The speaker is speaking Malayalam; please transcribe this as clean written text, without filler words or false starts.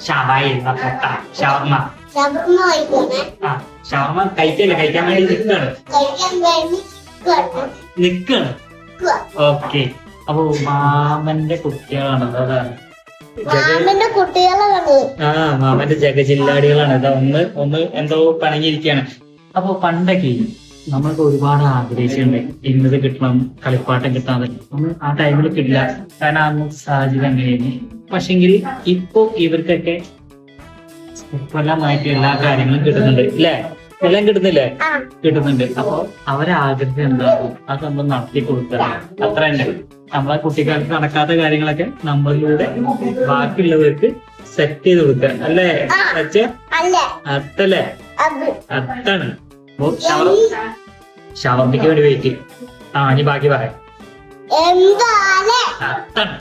ഷവായി ഷവർമ്മ. ഷവർമ്മ കഴിക്കല്ലേ, കഴിക്കാൻ വേണ്ടി നിക്കാണ്. ഓക്കെ, അപ്പൊ മാമന്റെ കുട്ടികളാണ്. അതാണ് മാമന്റെ ജഗജില്ലാടികളാണ്. ഇതാ ഒന്ന് എന്തോ പണങ്ങിയിരിക്കുകയാണ്. അപ്പൊ പണ്ടൊക്കെ നമ്മൾക്ക് ഒരുപാട് ആഗ്രഹിച്ചിട്ടുണ്ട് ഇന്നത് കിട്ടണം, കളിപ്പാട്ടം കിട്ടാതെ. നമ്മൾ ആ ടൈമിൽ കിട്ടില്ല, കാരണം അന്ന് സാഹചര്യം അങ്ങനെയായിരുന്നു. പക്ഷെങ്കിൽ ഇപ്പൊ ഇവർക്കൊക്കെ ഫലമായിട്ട് എല്ലാ കാര്യങ്ങളും കിട്ടുന്നുണ്ട്, ഇല്ലേ? എല്ലാം കിട്ടുന്നില്ലേ? കിട്ടുന്നുണ്ട്. അപ്പൊ അവരെ ആഗ്രഹം എന്താകും അത് നമ്മൾ നടത്തി കൊടുക്കുക, അത്ര തന്നെ. നമ്മളെ കുട്ടികൾക്ക് നടക്കാത്ത കാര്യങ്ങളൊക്കെ നമ്മളിലൂടെ ബാക്കിയുള്ളവർക്ക് സെറ്റ് ചെയ്ത് കൊടുക്കുക, അല്ലേ? അത്തല്ലേ? അത്താണ്. ഷവർമ്മയ്ക്ക് വേണ്ടി വെയിറ്റ്. ഇനി ബാക്കി പറയാം. അത്താണ്.